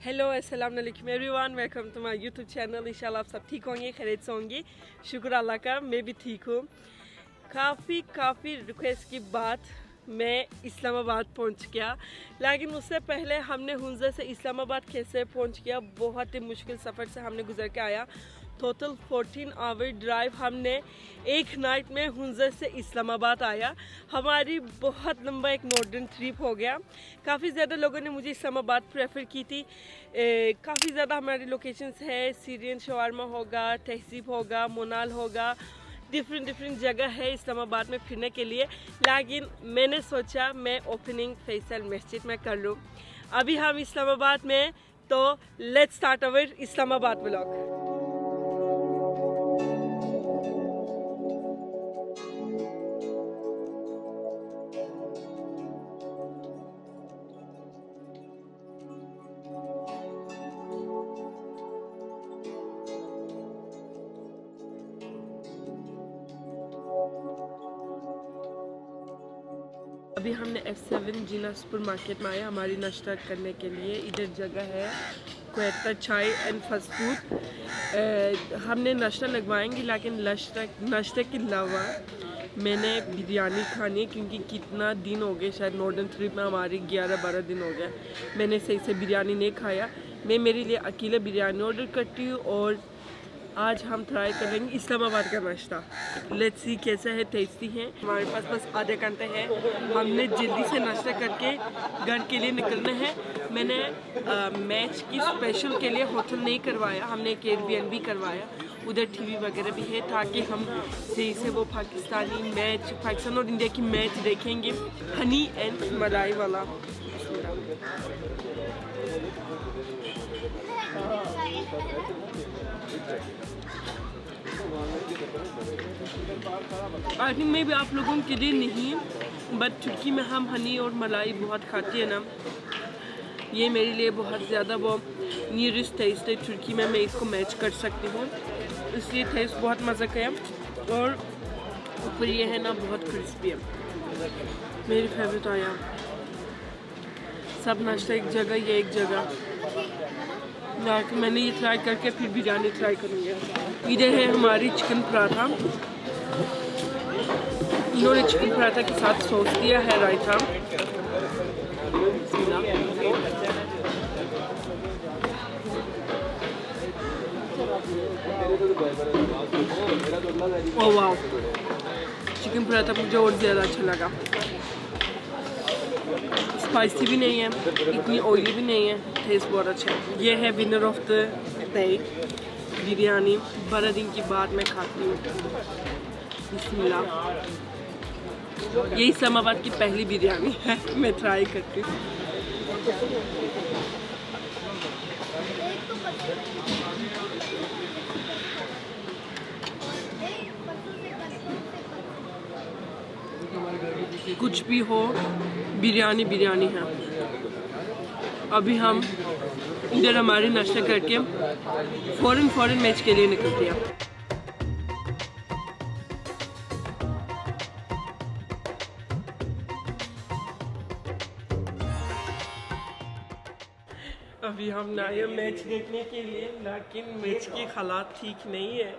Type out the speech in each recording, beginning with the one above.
Hello अस्सलाम वालेकुम everyone, welcome to my YouTube channel. इंशाल्लाह आप सब ठीक होंगे, खैरियत से होंगे। शुक्र अल्लाह का, मैं भी ठीक हूँ। काफ़ी रिक्वेस्ट की बात मैं इस्लामाबाद पहुँच गया, लेकिन उससे पहले हमने हुंज़ा से इस्लामाबाद कैसे पहुँच गया, बहुत ही मुश्किल सफ़र से हमने गुजर के आया। टोटल 14 आवर ड्राइव हमने एक नाइट में हुंज़ा से इस्लामाबाद आया। हमारी बहुत लंबा एक नॉर्दर्न ट्रिप हो गया। काफ़ी ज़्यादा लोगों ने मुझे इस्लामाबाद प्रेफर की थी। काफ़ी ज़्यादा हमारी लोकेशंस है, सीरियन शवारमा होगा, तहसीब होगा, मोनाल होगा, डिफरेंट जगह है इस्लामाबाद में फिरने के लिए। लेकिन मैंने सोचा मैं ओपनिंग फैसल मस्जिद में कर लूँ। अभी हम इस्लामाबाद में, तो let's start our Islamabad vlog. अभी हमने F7 जीना सुपर मार्केट में आया हमारी नाश्ता करने के लिए। इधर जगह है क्वेता चाय एंड फास्ट फूड। हमने नाश्ता लगवाएंगे, लेकिन नाश्ते के अलावा मैंने बिरयानी खानी है, क्योंकि कितना दिन हो गए, शायद नॉर्दर्न ट्रिप में हमारी 11-12 दिन हो गए मैंने सही से बिरयानी नहीं खाया। मैं मेरे लिए अकेले बिरयानी ऑर्डर करती हूँ और आज हम ट्राई करेंगे इस्लामाबाद का नाश्ता। लेट्स सी कैसा है, टेस्टी है। हमारे पास बस आधे घंटे हैं, हमने जल्दी से नाश्ता करके घर के लिए निकलना है। मैंने मैच की स्पेशल के लिए होटल नहीं करवाया, हमने एक एयरबीएनबी करवाया। उधर टीवी वगैरह भी है, ताकि हम सही से वो पाकिस्तान और इंडिया की मैच देखेंगे। हनी एंड मलाई वाला। आई थिंक में भी आप लोगों के लिए नहीं, बट तुर्की में हम हनी और मलाई बहुत खाते हैं ना, ये मेरे लिए बहुत ज़्यादा वो नियरेस्ट टेस्ट है। तुर्की में मैं इसको मैच कर सकती हूँ, इसलिए टेस्ट बहुत मज़ा का है। और ऊपर ये है ना, बहुत क्रिस्पी है, मेरी फेवरेट आया। सब नाश्ता एक जगह, ये एक जगह। मैंने ये ट्राई करके फिर बिरयानी ट्राई करूँगी। इधर है हमारी चिकन पराठा, इन्होंने चिकन पराठा के साथ सॉस दिया है, रायता। ओह वाह, चिकन पराठा मुझे और ज़्यादा अच्छा लगा। स्पाइसी भी नहीं है, इतनी ऑयली भी नहीं है, टेस्ट बहुत अच्छा है। ये है winner of the day biryani. 12 दिन के बाद मैं खाती हूँ। बिस्मिल्लाह। ये इस्लामाबाद की पहली बिरयानी है, मैं ट्राई करती हूँ। कुछ भी हो, बिरयानी बिरयानी है। अभी हम इधर हमारी नाश्ता करके फ़ौरन मैच के लिए निकलते हैं। अभी हम आए मैच देखने के लिए, लेकिन मैच की हालात ठीक नहीं है।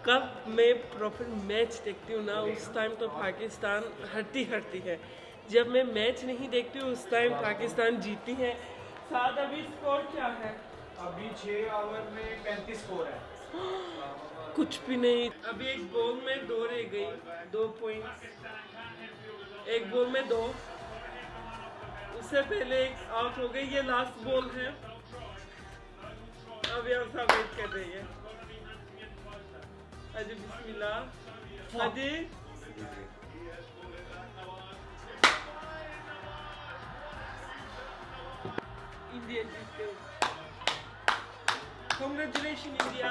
कब मैं प्रॉपर मैच देखती हूँ ना, उस टाइम तो पाकिस्तान हरती है। जब मैं मैच नहीं देखती हूँ, उस टाइम पाकिस्तान जीती है। साथ अभी स्कोर क्या है? अभी 6 ओवर में 35 स्कोर है। कुछ भी नहीं। अभी एक बॉल में 2 रह गई, 2 पॉइंट। एक बॉल में 2, उससे पहले एक आउट हो गई। ये लास्ट बॉल है, अभी हम सब वेट कर रहे हैं। अजी बिस्मिल्लाह, अजी इंडिया जीत गई। Congratulation India.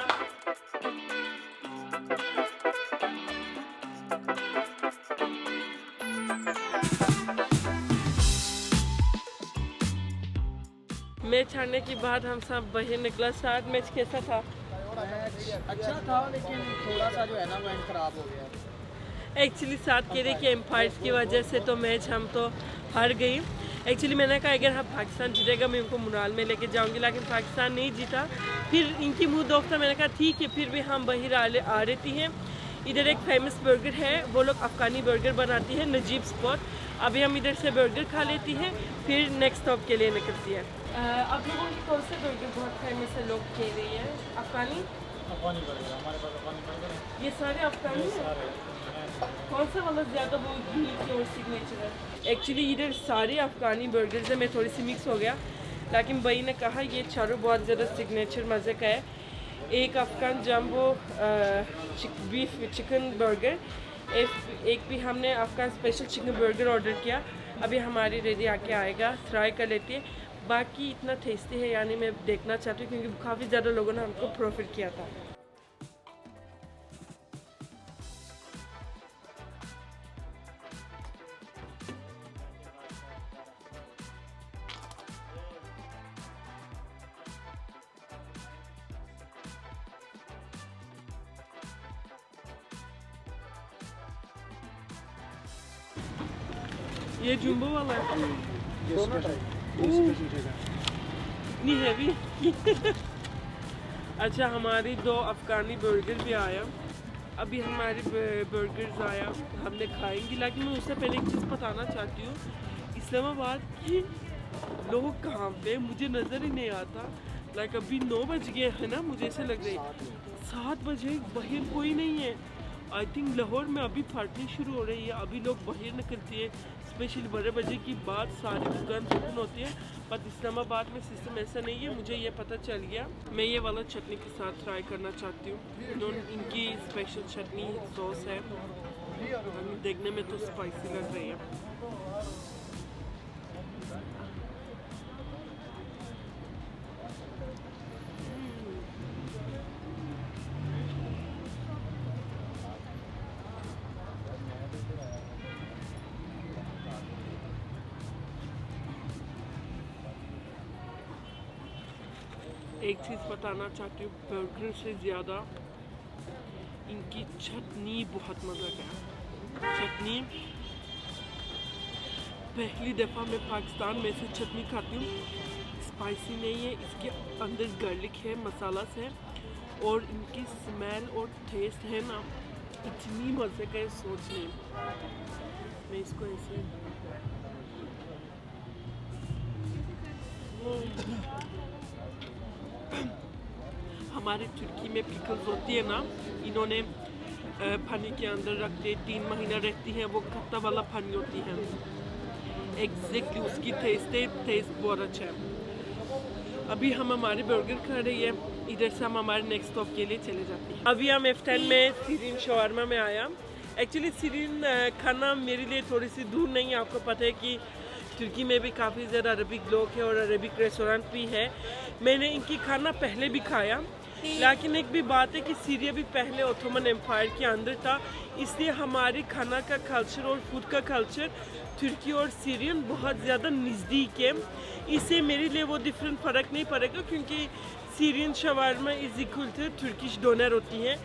मैच हारने के बाद हम सब बाहर निकला। साथ मैच कैसा था? अच्छा था, लेकिन थोड़ा सा जो है ना, मैच खराब हो गया। एक्चुअली साथ कह रहे कि एम्पायर्स की वजह से तो मैच हम तो हार गई। एक्चुअली मैंने कहा अगर हम पाकिस्तान जीतेगा मैं उनको मुनाल में लेके जाऊंगी, लेकिन पाकिस्तान नहीं जीता। फिर इनकी मूड ऑफ था, मैंने कहा ठीक है फिर भी हम बाहर आ रहती हैं। इधर एक फेमस बर्गर है, वो लोग अफ़गानी बर्गर बनाती है, नजीब स्पॉट। अभी हम इधर से बर्गर खा लेती हैं, फिर नेक्स्ट स्टॉप के लिए निकलती है। आप लोगों की कौन से बर्गर बहुत फेमस है, लोग कह रही है? अफ़गानी बर्गर हमारे पास अफगानी बर्गर है। ये सारे अफ़गानी सारे कौन सा वाला ज़्यादा वो यूनिक और सिग्नेचर है? एक्चुअली इधर सारे अफ़गानी बर्गर्स हैं, मैं थोड़ी सी मिक्स हो गया, लेकिन भाई ने कहा ये चारों बहुत ज़्यादा सिग्नेचर मज़े का है। एक अफ़गान जम्बो बीफ चिकन बर्गर, एक भी हमने Afghan special chicken burger order किया। अभी हमारी रेडी आके आएगा, ट्राई कर लेते हैं। बाकी इतना टेस्टी है यानी मैं देखना चाहती हूँ, क्योंकि काफ़ी ज़्यादा लोगों ने हमको प्रॉफिट किया था। ये जंबो वाला है, इतनी हैवी। अच्छा हमारी 2 अफ़गानी बर्गर भी आया, अभी हमारी बर्गर्स आया, हमने खाएंगी। लेकिन मैं उससे पहले एक चीज़ बताना चाहती हूँ, इस्लामाबाद की लोग कहाँ पे मुझे नज़र ही नहीं आता। लाइक अभी 9 बज गए हैं ना, मुझे ऐसे लग रही है 7 बजे बाहर कोई नहीं है। आई थिंक लाहौर में अभी पार्टी शुरू हो रही है, अभी लोग बाहर निकलती है, स्पेशली 12 बजे की बाद सारी दुकान ओपन होती है। बट इस्लामाबाद में सिस्टम ऐसा नहीं है, मुझे ये पता चल गया। मैं ये वाला चटनी के साथ ट्राई करना चाहती हूँ, इनकी स्पेशल चटनी सॉस है, देखने में तो स्पाइसी लग रही है। एक चीज़ बताना चाहती हूँ, बर्गर से ज़्यादा इनकी चटनी बहुत मज़ा का है। चटनी पहली दफ़ा मैं पाकिस्तान में से चटनी खाती हूँ, स्पाइसी नहीं है, इसके अंदर गार्लिक है, मसाला है, और इनकी स्मेल और टेस्ट है ना इतनी मज़े का है, सोच नहीं। मैं इसको ऐसे हमारे तुर्की में पिकल्स होती है ना, इन्होंने पानी के अंदर रखते 3 महीना रहती है, वो खट्टा वाला पानी होती है। एग्जैक्टली उसकी टेस्ट बहुत अच्छा है। अभी हम हमारे बर्गर खा रही है, इधर से हम हमारे नेक्स्ट स्टॉप के लिए चले जाते हैं। अभी हम F10 में सीरीन शवारमा में आया। एक्चुअली सीरीन खाना मेरे लिए थोड़ी सी दूर नहीं है, आपको पता है कि तुर्की में भी काफ़ी ज़्यादा अरबिक लोग हैं और अरबिक रेस्टोरेंट भी है। मैंने इनकी खाना पहले भी खाया, लेकिन एक भी बात है कि सीरिया भी पहले ओटोमन एम्पायर के अंदर था, इसलिए हमारे खाना का कल्चर और फूड का कल्चर तुर्की और सीरियन बहुत ज़्यादा नज़दीक है। इससे मेरे लिए वो डिफरेंट फ़र्क नहीं पड़ेगा, क्योंकि Syrian shawarma is equal to Turkish doner होती है।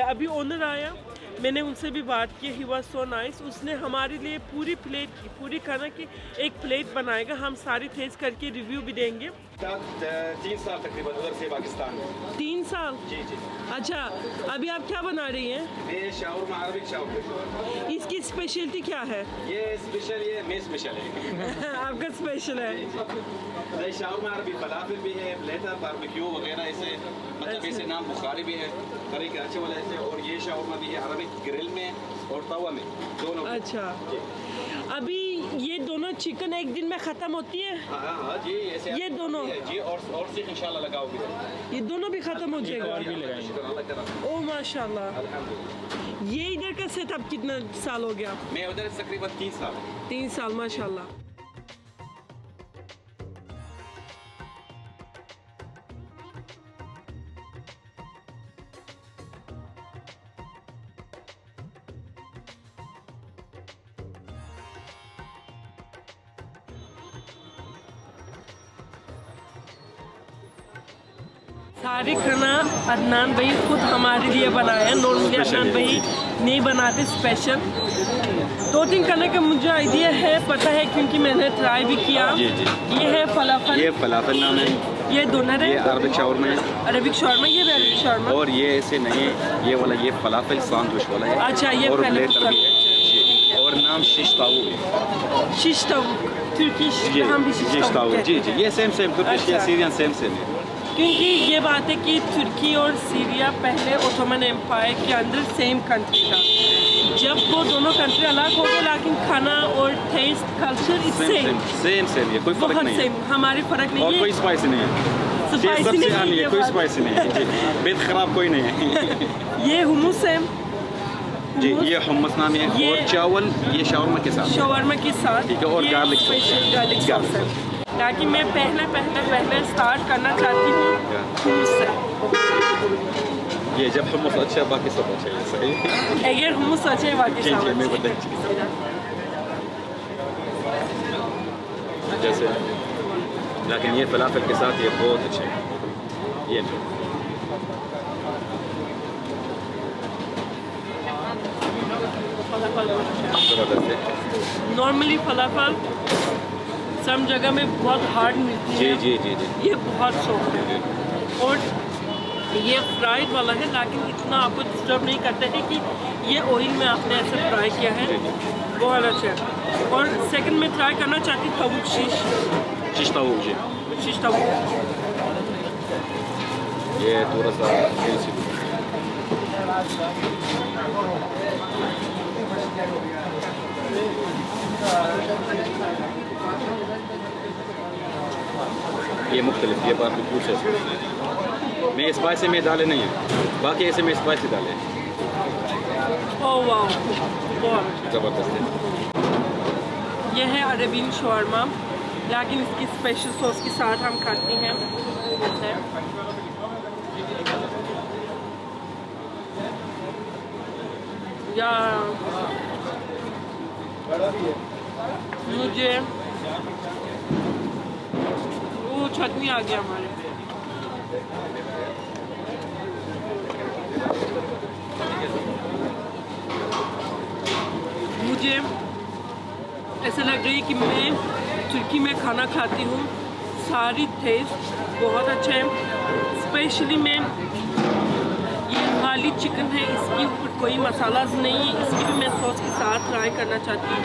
अभी ओनर आया, मैंने उनसे भी बात की, ही वाज सो नाइस। उसने हमारे लिए पूरी खाना की एक प्लेट बनाएगा, हम सारी टेस्ट करके रिव्यू भी देंगे। 3 साल तकरीबन उधर से पाकिस्तान में। 3 साल? जी जी। अच्छा, अभी आप क्या बना रही हैं? ये शावरमा, अरबिक शावरमा। इसकी स्पेशलिटी क्या है? ये स्पेशल, ये मैं स्पेशल है। आपका स्पेशल है? ये शावरमा अरबी फलाफिल भी है, प्लेटर बारबेक्यू वगैरह, ऐसे मतलब ऐसे नाम बुखारी भी है, करी के अच्छे वाला ऐसे, और ये शावरमा भी है अरबिक ग्रिल में और तवा में, दोनों। अच्छा, अभी ये दोनों चिकन एक दिन में ख़त्म होती है? हाँ जी, ऐसे ये दोनों जी, और सीख इंशाल्लाह लगाओगे, ये दोनों भी ख़त्म हो जाएगा? और भी लगाएंगे। ओ माशाल्लाह। ये इधर का सेटअप कितना साल हो गया? मैं उधर तकरीबन 3 साल। 3 साल, माशाल्लाह। सारे खाना अदनान भाई खुद हमारे लिए बनाया, नॉर्मली अदनान भाई नहीं बनाते स्पेशल। 2-3 कलर का मुझे आइडिया है, पता है क्योंकि मैंने ट्राई भी किया। जी जी। ये है फलाफल, ये फलाफल नाम है, ये डोनर है, ये अरबिक शावरमा है, अरबिक शॉर्मा, ये भी अरबिक शॉर्मा। और ये ऐसे नहीं, ये वाला ये फलाफल सैंडविच वाला है। अच्छा, ये और फलाफल प्लेटर भी है जी। और नाम शिश तावुक है। शिश तावुक, तुर्किश जी हम भी शिश शिश तावुक तावुक, कहते जी हैं। जी। ये सेम तुर्किश या अच्छा। सीरियन सेम है। क्योंकि ये बात है कि तुर्की और सीरिया पहले ओटोमन एम्पायर के अंदर सेम कंट्री था। जब वो दोनों कंट्री अलग हो गए, लेकिन खाना और टेस्ट कल्चर सेम ये कोई फर्क बहुत नहीं है। सेम, हमारे फर्क नहीं और है। कोई स्पाइसी नहीं है। स्पाइसी सबसे नहीं आम है, ये कोई स्पाइसी नहीं है जी। बेद खराब कोई नहीं है। ये हुमुस है जी, ये हुम्मस नाम है। ये- और चावल ये शावरमा के साथ। शवारमा के साथ। ठीक है, और ये garlic sauce. Special garlic sauce garlic है। ताकि मैं पहले स्टार्ट करना चाहती हूँ हुमुस से। ये जब हुम्मस अच्छा बाकी सब अच्छा है, सही। अगर हुमुस अच्छे है बाकी जी सब जी, मैं अच्छे हैं। बताइए जैसे, लेकिन ये फलाफल के साथ ये बहुत अच्छे हैं। ये ज़बरदस्त है। नॉर्मली फलाफल सब जगह में बहुत हार्ड मिलती जी है। जी जी जी। ये बहुत सॉफ्ट है और ये फ्राइड वाला है, लेकिन इतना आपको डिस्टर्ब नहीं करता है कि ये ऑयल में आपने ऐसे फ्राई किया है। बहुत अच्छा है। और सेकंड में ट्राई करना चाहती हूँ तवुक शिश तावुक जी। शिश तवुक। ये थोड़ा सा ये मुख्तलिफ, ये बारबेक्यू से मैं स्पाइसी में डाले नहीं है, बाकी ऐसे में स्पाइसी डाले। ओह वाह, बहुत ज़बरदस्त है। ये है अरबियन शवारमा, लेकिन इसकी स्पेशल सॉस के साथ हम खाते हैं। जैसे या मुझे वो चटनी आ गया हमारे। मुझे ऐसा लग रही है कि मैं तुर्की में खाना खाती हूँ। सारी टेस्ट बहुत अच्छा है। स्पेशली मैं ये खाली चिकन है, इसके ऊपर कोई मसाला नहीं है, इसकी भी मैं सॉस के साथ ट्राई करना चाहती हूँ।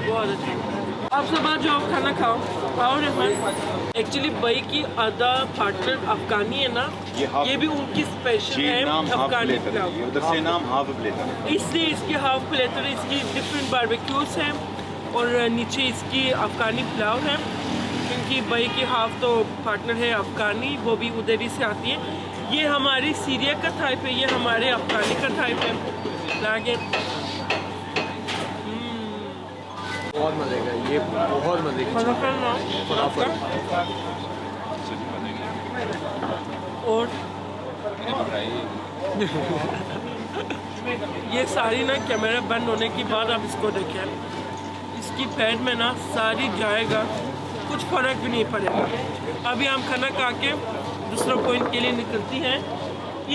बहुत अच्छा। आप सब आज आप खाना खाओ और एक्चुअली भाई की आधा पार्टनर अफगानी है ना, ये भी उनकी स्पेशल है अफगानी पुलाव। उधर से नाम हाफ प्लेटर, इसलिए इसकी हाफ प्लेटर, इसकी डिफरेंट बारबेक्यूज हैं और नीचे इसकी अफगानी पुलाव है। क्योंकि भाई की हाफ तो पार्टनर है अफगानी, वो भी उधर ही से आती है। ये हमारी सीरिया का टाइप है, ये हमारे अफगानी का टाइप है। लागे बहुत मजे का, ये बहुत मजे की और ये सारी ना कैमरा बंद होने के बाद आप इसको देखें, इसकी पैर में ना सारी जाएगा, कुछ फर्क भी नहीं पड़ेगा। अभी हम खाना खा के दूसरा पॉइंट के लिए निकलती हैं।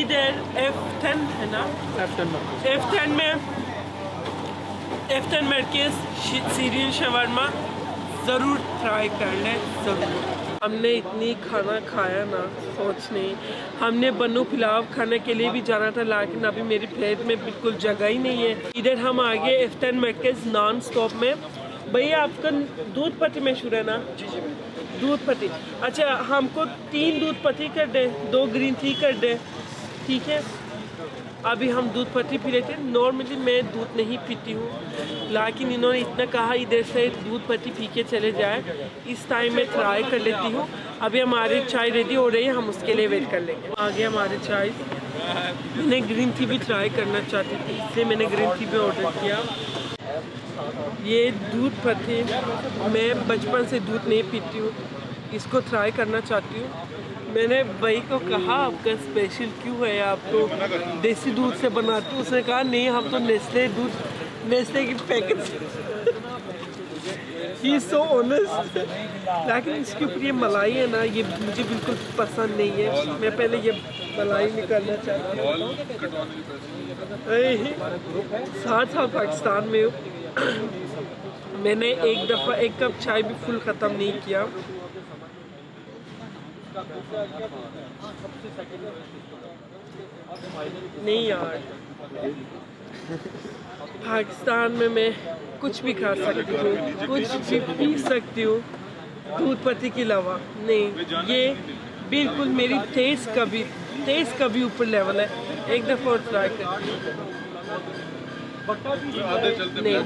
इधर F10 है ना, F10 मरकज़ सीरियन शवारमा ज़रूर ट्राई कर लें, ज़रूर। हमने इतनी खाना खाया ना, सोच नहीं। हमने बन्नू पुलाव खाने के लिए भी जाना था, लेकिन अभी मेरी प्लेट में बिल्कुल जगह ही नहीं है। इधर हम आ गए F10 मरकज़ नॉन स्टॉप में। भैया आपका दूध पत्ती मशहूर है ना? दूध पत्ती। अच्छा, हमको 3 दूध पत्ती कर दे, 2 ग्रीन टी कर दे, ठीक है? अभी हम दूध पत्ती पी लेते हैं। नॉर्मली मैं दूध नहीं पीती हूँ, लेकिन इन्होंने इतना कहा इधर से दूध पत्ती पी के चले जाए। इस टाइम मैं ट्राई कर लेती हूँ। अभी हमारी चाय रेडी हो रही है, हम उसके लिए वेट कर लेंगे। आगे हमारी चाय, मैंने ग्रीन टी भी ट्राई करना चाहती थी, इसलिए मैंने ग्रीन टी भी ऑर्डर किया। ये दूध पत्ती, मैं बचपन से दूध नहीं पीती हूँ, इसको ट्राई करना चाहती हूँ। मैंने भाई को कहा आपका स्पेशल क्यों है, आप तो देसी दूध से बनाते हो? उसने कहा नहीं, हम तो नेस्ले की packet he is so honest. लेकिन इसके ऊपर ये मलाई है ना, ये मुझे बिल्कुल पसंद नहीं है। मैं पहले ये मलाई निकालना चाहती हूँ। 7 साल पाकिस्तान में हूँ, मैंने एक दफ़ा एक कप चाय भी फुल ख़त्म नहीं किया। नहीं यार, पाकिस्तान में मैं कुछ भी खा सकती हूँ, कुछ भी पी सकती हूँ दूध पत्ती के अलावा। नहीं, ये बिल्कुल मेरी टेस्ट का भी ऊपर लेवल है। एक दफ़ा और ट्राई कर। नहीं